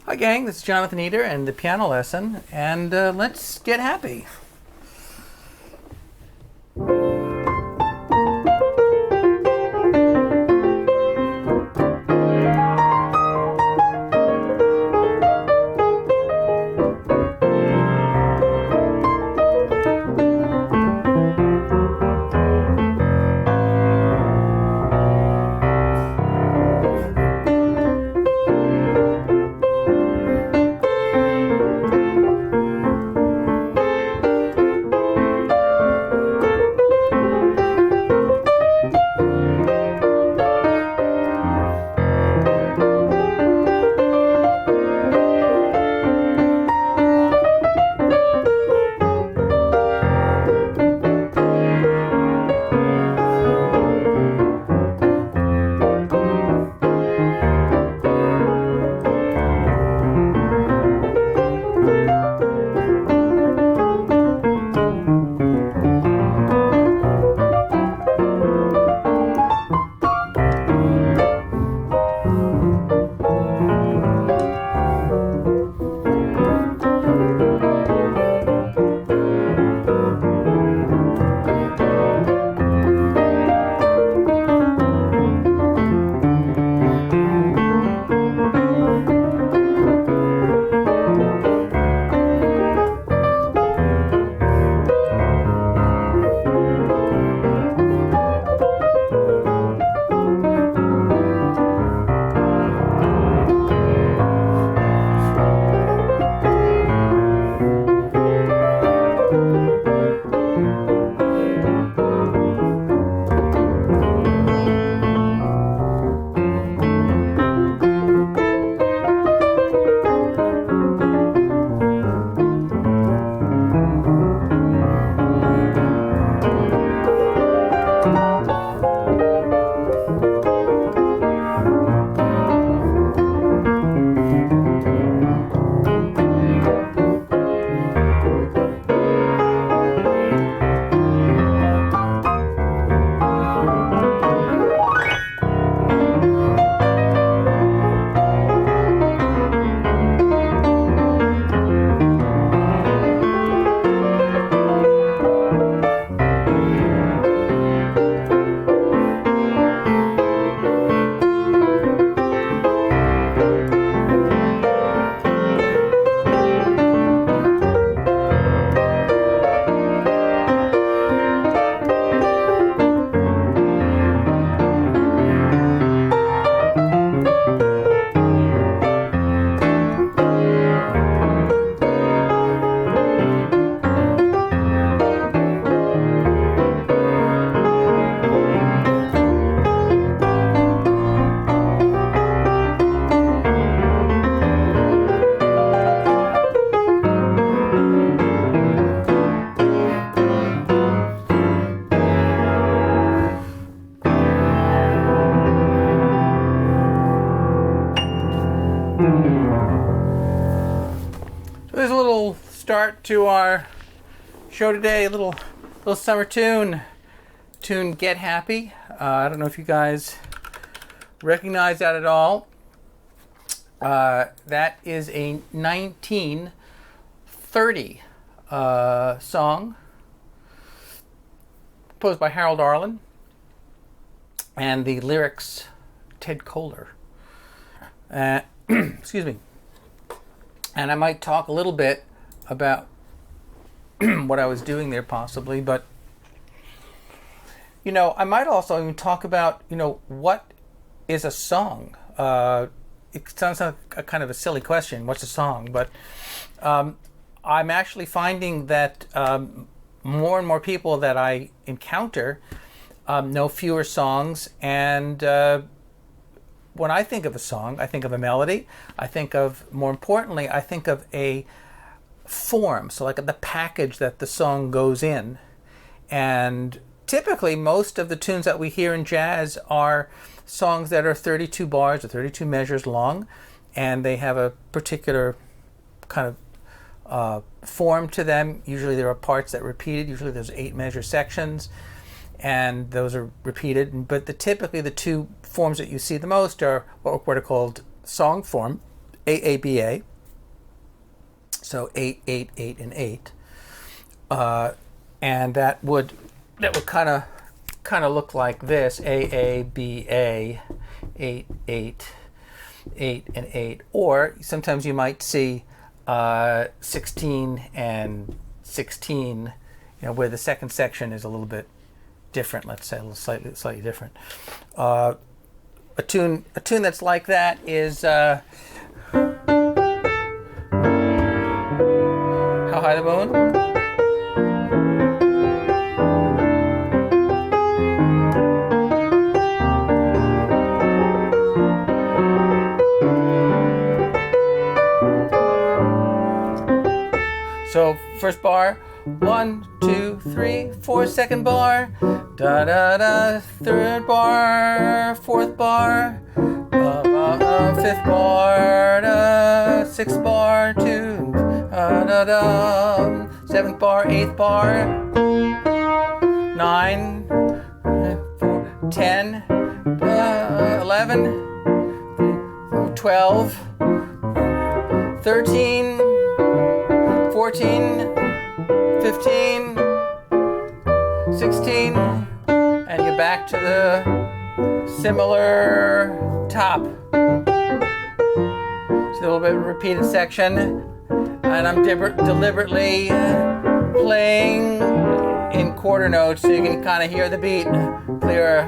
Hi gang, this is Jonathan Eder and the piano lesson, and let's get happy. There's a little start to our show today, a little summer tune Get Happy. I don't know if you guys recognize that at all. That is a 1930 song composed by Harold Arlen, and the lyrics Ted Koehler. Excuse me. And I might talk a little bit about what I was doing there possibly, but I might also even talk about, what is a song? It sounds like a kind of a silly question, what's a song? But I'm actually finding that more and more people that I encounter know fewer songs, and when I think of a song, I think of a melody. More importantly, I think of a form, so like the package that the song goes in. And typically, most of the tunes that we hear in jazz are songs that are 32 bars or 32 measures long, and they have a particular kind of form to them. Usually there are parts that are repeated. Usually there's 8 measure sections, and those are repeated. But typically the two forms that you see the most are what are called song form AABA. So 8, 8, 8, and 8. And that would kind of look like this: AABA, 8, 8, 8, and 8. Or sometimes you might see 16 and 16, where the second section is a little bit different. Let's say a little slightly different. A tune that's like that is How High the Moon. So first bar, 1, 2, 3, 4. Second bar, da da da. Third bar, fourth bar, fifth bar, da. Sixth bar, 2, da da. Seventh bar, eighth bar, 9, 4, 10, 11, 12, 13. 14, 15, 16, and you're back to the similar top. It's a little bit of a repeated section, and I'm deliberately playing in quarter notes so you can kind of hear the beat clearer.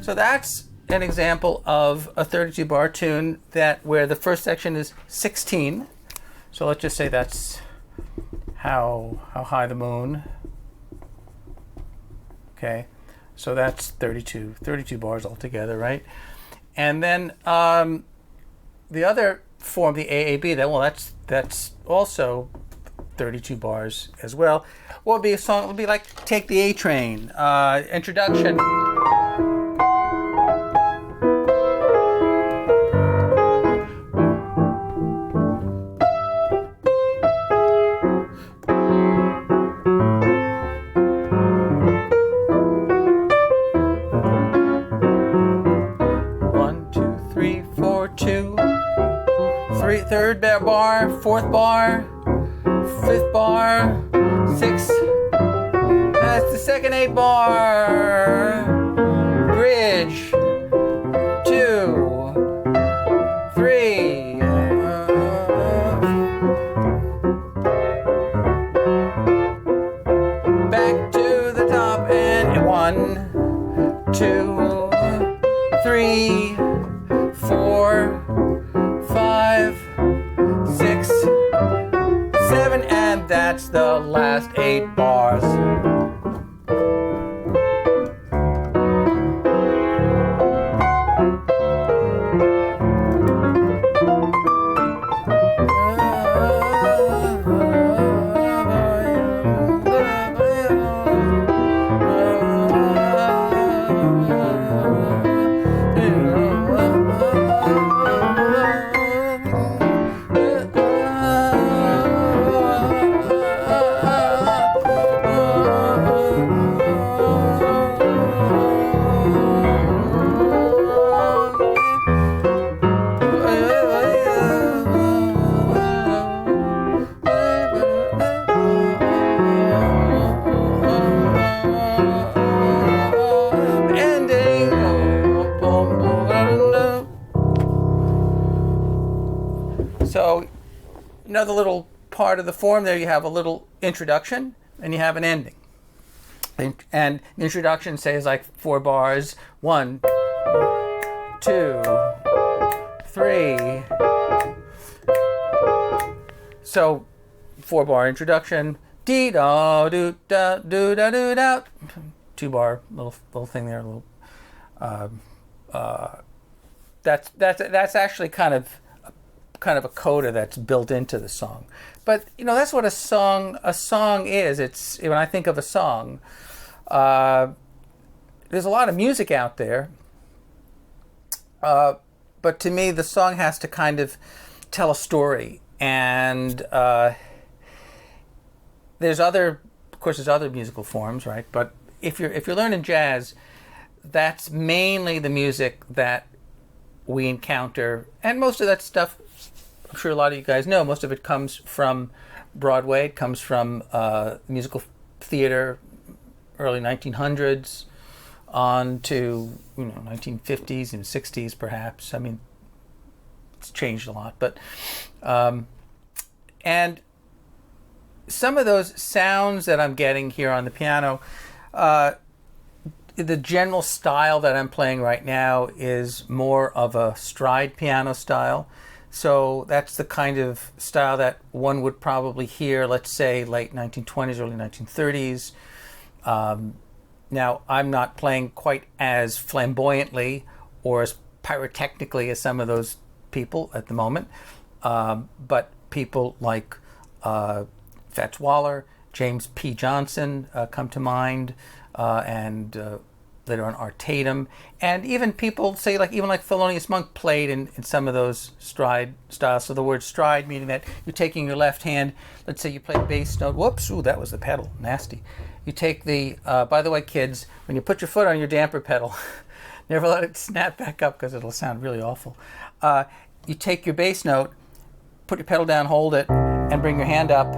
So that's an example of a 32 bar tune where the first section is 16. So let's just say that's How High the Moon. Okay, so that's 32 bars altogether, right? And then the other form, the AAB, that's also 32 bars as well. What would be a song? It would be like Take the A Train, introduction. Third bar, fourth bar, fifth bar, sixth. That's the second 8 bar. Bridge. 2, 3. Back to the top and 1, 2, 3, 4, 5, 6, 7, and that's the last 8 bars. So, another little part of the form there, you have a little introduction and you have an ending. And the introduction says like 4 bars, 1, 2, 3. So 4-bar introduction, dee da do da do da do da. 2-bar little thing there, that's actually kind of a coda that's built into the song. But that's what a song is. It's, when I think of a song, there's a lot of music out there, but to me the song has to kind of tell a story. And there's other musical forms, right? But if you're learning jazz, that's mainly the music that we encounter, and most of that stuff, I'm sure a lot of you guys know, most of it comes from Broadway. It comes from musical theater, early 1900s, on to 1950s and 60s, perhaps. I mean, it's changed a lot, but and some of those sounds that I'm getting here on the piano, the general style that I'm playing right now is more of a stride piano style. So that's the kind of style that one would probably hear, let's say, late 1920s, early 1930s. Now, I'm not playing quite as flamboyantly or as pyrotechnically as some of those people at the moment, but people like Fats Waller, James P. Johnson come to mind, and later on Art Tatum, and even people say like Thelonious Monk played in some of those stride styles. So the word stride meaning that you're taking your left hand, let's say you play a bass note, whoops, ooh, that was the pedal, nasty. You take the, by the way kids, when you put your foot on your damper pedal, never let it snap back up because it'll sound really awful. You take your bass note, put your pedal down, hold it, and bring your hand up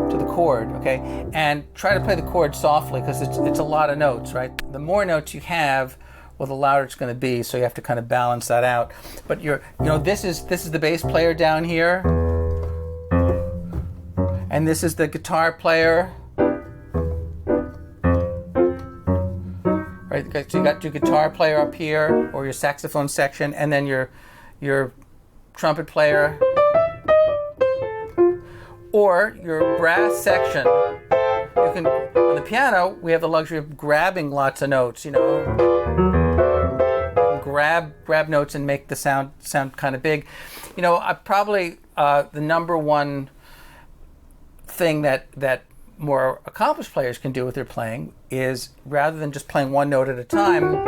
to the chord, okay? And try to play the chord softly because it's a lot of notes, right? The more notes you have, well, the louder it's going to be, so you have to kind of balance that out. But this is the bass player down here, and this is the guitar player, right? So you got your guitar player up here, or your saxophone section, and then your trumpet player, or your brass section. You can, on the piano, we have the luxury of grabbing lots of notes, grab notes and make the sound kind of big. I probably, the number one thing that more accomplished players can do with their playing is, rather than just playing one note at a time,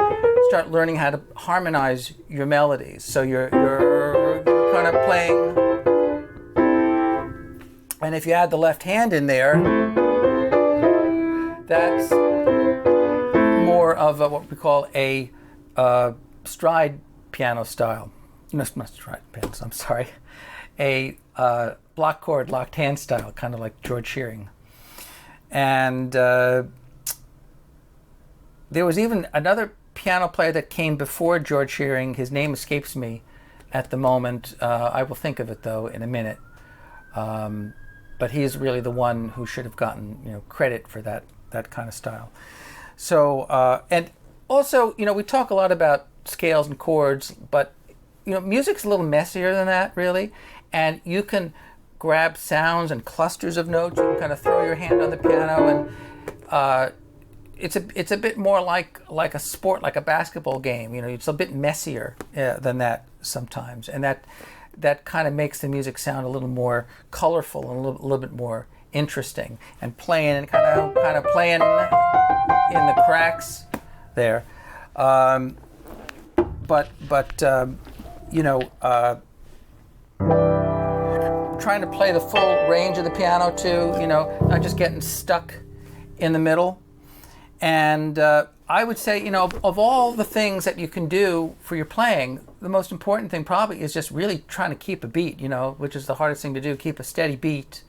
start learning how to harmonize your melodies. So you're kind of playing, and if you add the left hand in there, that's more of what we call a stride piano style. No, not stride pianos, I'm sorry. A block chord, locked hand style, kind of like George Shearing. And there was even another piano player that came before George Shearing. His name escapes me at the moment. I will think of it, though, in a minute. But he is really the one who should have gotten credit for that kind of style. So, and also, we talk a lot about scales and chords, but music's a little messier than that, really. And you can grab sounds and clusters of notes. You can kind of throw your hand on the piano, and it's a bit more like a sport, like a basketball game. It's a bit messier than that sometimes, and that kind of makes the music sound a little more colorful and a little bit more interesting, and playing and kind of playing in the cracks there. Trying to play the full range of the piano too, not just getting stuck in the middle. And I would say, of all the things that you can do for your playing, the most important thing probably is just really trying to keep a beat, which is the hardest thing to do, keep a steady beat.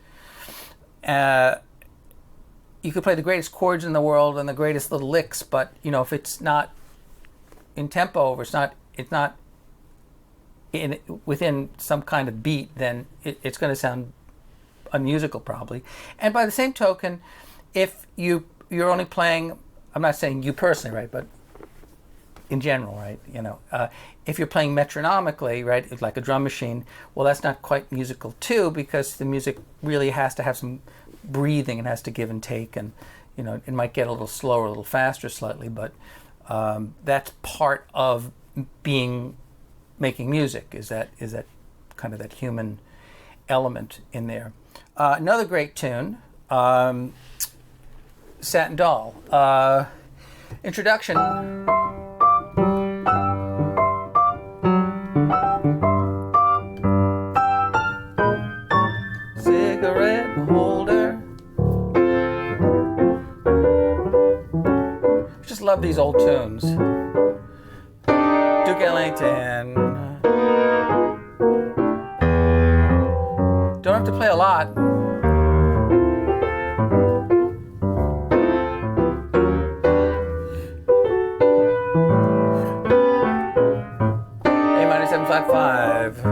You could play the greatest chords in the world and the greatest little licks, but if it's not in tempo, or it's not within some kind of beat, then it's going to sound unmusical probably. And by the same token, if you're only playing, I'm not saying you personally, right, but in general, right, if you're playing metronomically, right, like a drum machine, well, that's not quite musical too, because the music really has to have some breathing and has to give and take, and it might get a little slower, a little faster slightly, but that's part of making music, is that kind of that human element in there. Another great tune, Satin Doll. Introduction. Cigarette holder. Just love these old tunes. Duke Ellington. Don't have to play a lot. A minor 7 flat 5.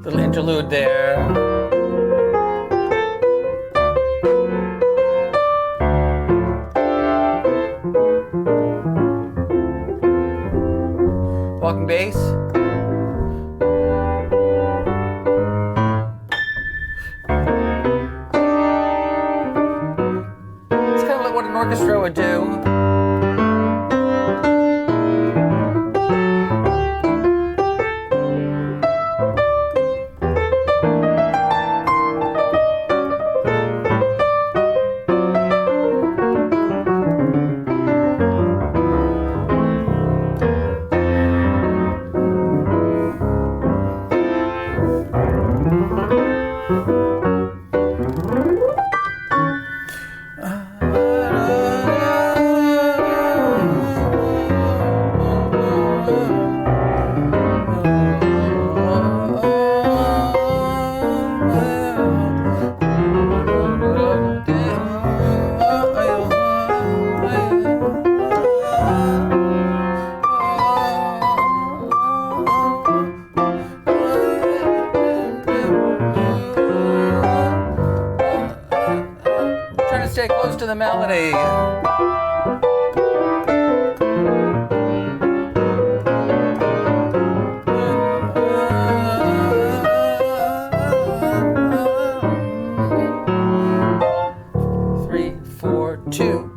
Little interlude there. Walking bass. It's kind of like what an orchestra would do. Stay close to the melody. Three, four, two,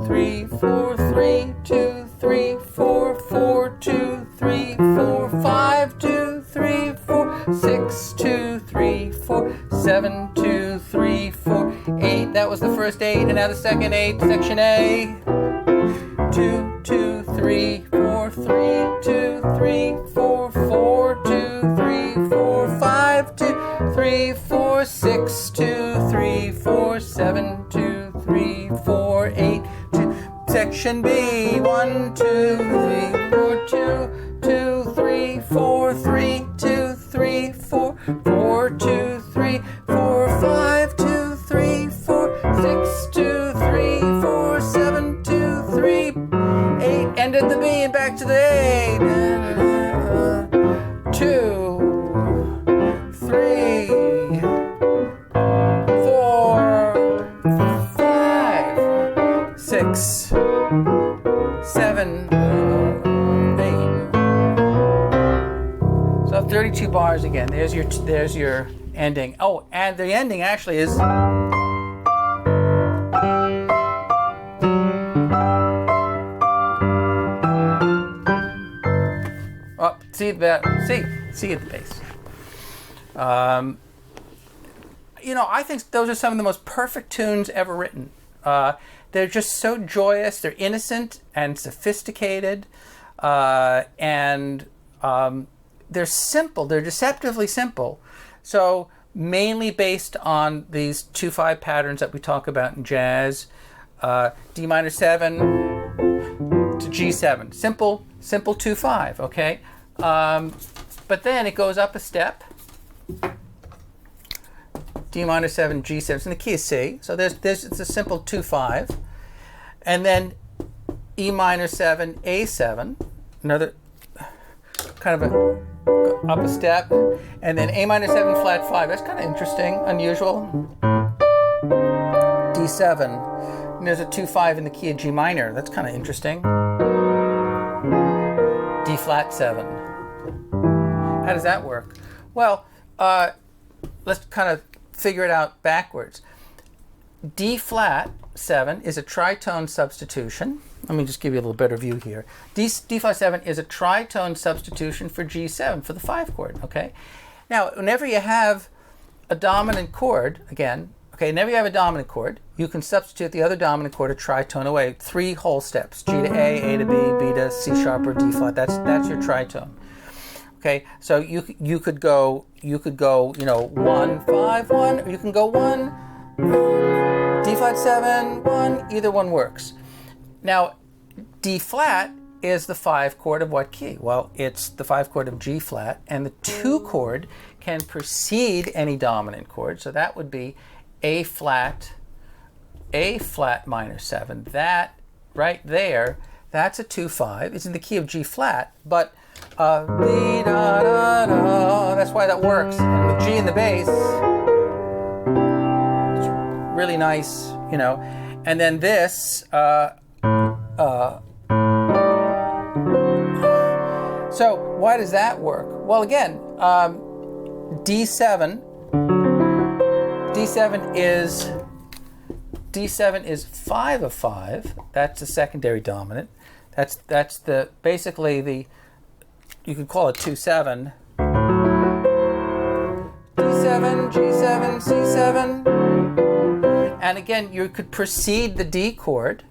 3, 4, 3, 2, 3, 4, 4, 2, 3, 4, 5, 2, 3, 4, 6, 2, 3, 4, 7, 2, 3, 4, 8. That was the first 8, and now the second 8, section A. 2, 2, 3, 4, 3, 2, 3, 4, 4, 2, 3, 4, 5, 2, 3, 4, 6, 2, 3, 4, 7, 2, 3, 4, 8, 2. Section B. 1, 2, 3, 4, 2, 2, 3, 4, 3, 2, 3, 4, 4, 2, 3, 4, 5, 2, 3, 4, 6, 2, 3, 4, 7, 2, 3, 8. End at the B and back to the A. 2, 3, 4, 5, 6, 7, 8. So 32 bars again. There's your ending. Oh, and the ending actually is. Oh, see at the bass. I think those are some of the most perfect tunes ever written. They're just so joyous. They're innocent and sophisticated, and they're simple. They're deceptively simple. So mainly based on these 2/5 patterns that we talk about in jazz, D minor 7 to G7. Simple 2/5. Okay, but then it goes up a step. D minor 7, G7. It's in the key of C. So it's a simple 2-5. And then E minor 7, A7. Another kind of a up a step. And then A minor 7, flat 5. That's kind of interesting, unusual. D7. And there's a 2-5 in the key of G minor. That's kind of interesting. D flat 7. How does that work? Well, let's kind of figure it out backwards. D flat 7 is a tritone substitution. Let me just give you a little better view here. D flat 7 is a tritone substitution for G7, for the 5 chord, okay? Now, whenever you have a dominant chord, again, whenever you have a dominant chord, you can substitute the other dominant chord a tritone away. 3 whole steps, G to A to B, B to C sharp or D flat. That's your tritone. Okay, so you could go, 1, 5, 1, or you can go 1, D flat 7, 1, either one works. Now, D flat is the 5 chord of what key? Well, it's the 5 chord of G flat, and the 2 chord can precede any dominant chord, so that would be A flat minor 7. That right there, that's a 2-5. It's in the key of G flat, but that's why that works. And with G in the bass, it's really nice, And then this, so why does that work? Well, again, D7 is 5 of 5. That's the secondary dominant. That's basically the, you could call it 2-7. D7, G7, C7. And again, you could precede the D chord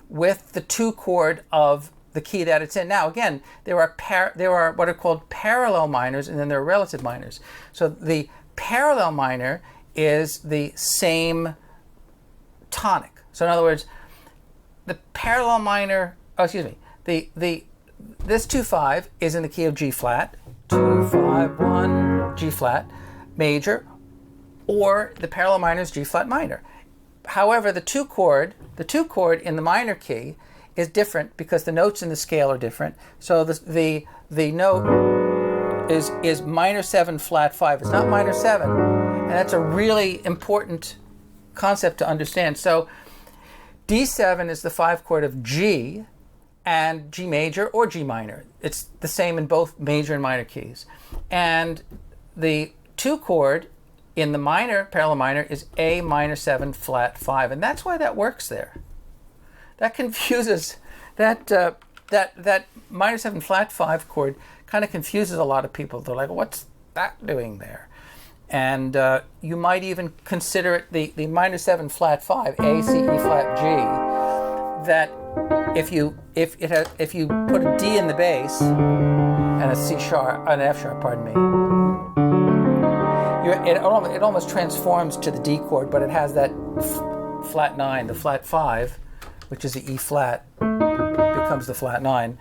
with the 2 chord of the key that it's in. Now, again, there are what are called parallel minors, and then there are relative minors. So the parallel minor is the same tonic. So in other words, the parallel minor, this 2-5 is in the key of G flat, 2, 5, 1, G flat major, or the parallel minor is G flat minor. However, the 2 chord in the minor key is different because the notes in the scale are different. So the note is minor 7 flat 5. It's not minor 7, and that's a really important concept to understand. So D7 is the 5 chord of G and G major or G minor. It's the same in both major and minor keys. And the 2 chord in the minor, parallel minor, is A minor 7 flat 5. And that's why that works there. That confuses, that minor 7 flat 5 chord kind of confuses a lot of people. They're like, what's that doing there? And you might even consider it the minor 7 flat 5, A, C, E flat, G, that if you put a D in the bass and a C sharp, an F sharp, pardon me, it almost transforms to the D chord, but it has that flat 9, the flat 5, which is the E flat, becomes the flat 9.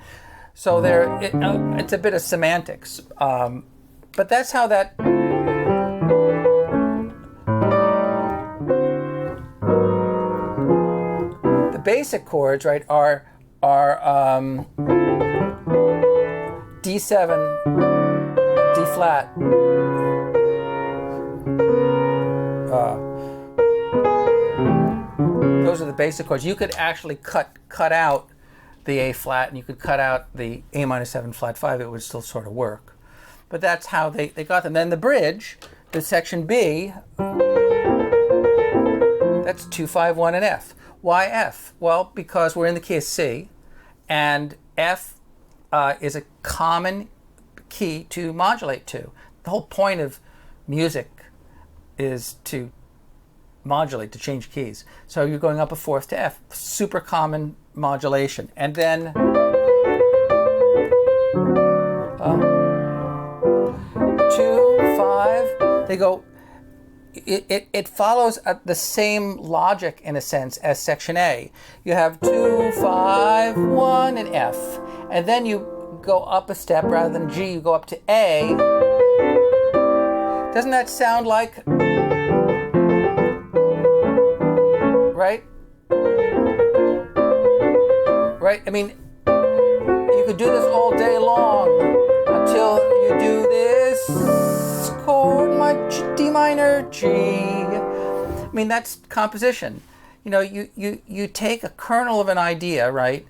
So it's a bit of semantics, but that's how that. The basic chords, right, are D7, D flat. Those are the basic chords. You could actually cut out the A flat, and you could cut out the A minor 7 flat 5. It would still sort of work. But that's how they got them. Then the bridge, the section B, that's 2, 5, 1, and F. Why F? Well, because we're in the key of C, and F is a common key to modulate to. The whole point of music is to modulate, to change keys. So you're going up a fourth to F, super common modulation. And then 2, 5, they go, it follows the same logic in a sense as section A. You have 2, 5, 1, and F. And then you go up a step rather than G, you go up to A. Doesn't that sound like right? I mean, you could do this all day long until you do this chord, my D minor, G. I mean, that's composition. You know, you take a kernel of an idea, right,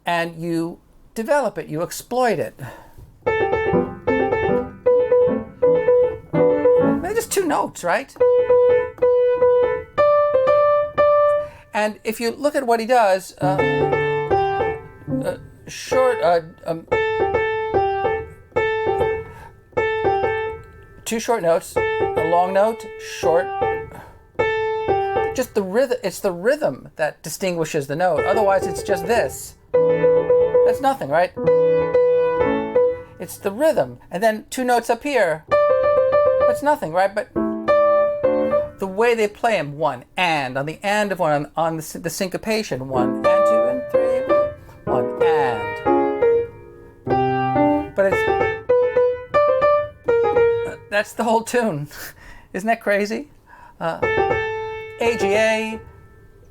and you develop it, you exploit it. They're just two notes, right? And if you look at what he does, short, two short notes, a long note, short. Just the rhythm. It's the rhythm that distinguishes the note. Otherwise, it's just this. That's nothing, right? It's the rhythm, and then two notes up here. That's nothing, right? But the way they play them, one and on the and of one on the syncopation, 1 and 2 and 3, 1 and. But it's that's the whole tune. Isn't that crazy? AGA,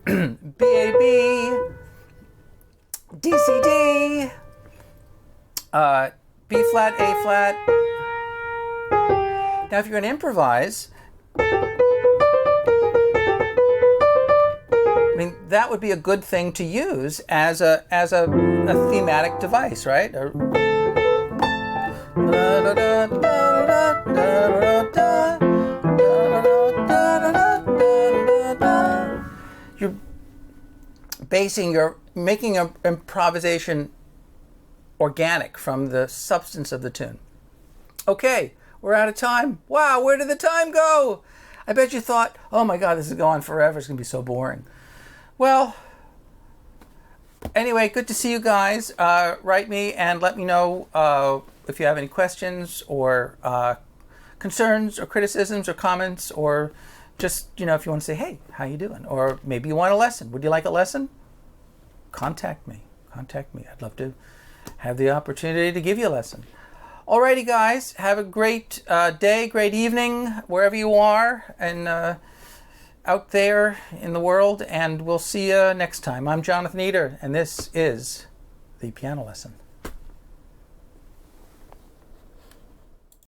BAB, DCD, B flat, A flat. Now, if you're going to improvise, I mean, that would be a good thing to use as a thematic device, right? You're making your improvisation organic from the substance of the tune. Okay, we're out of time. Wow, where did the time go? I bet you thought, oh my God, this is going on forever. It's going to be so boring. Well, anyway, good to see you guys. Write me and let me know if you have any questions or concerns or criticisms or comments, or just, if you want to say, hey, how you doing? Or maybe you want a lesson. Would you like a lesson? Contact me. I'd love to have the opportunity to give you a lesson. Alrighty, guys, have a great day, great evening, wherever you are and out there in the world, and we'll see you next time. I'm Jonathan Eder, and this is The Piano Lesson.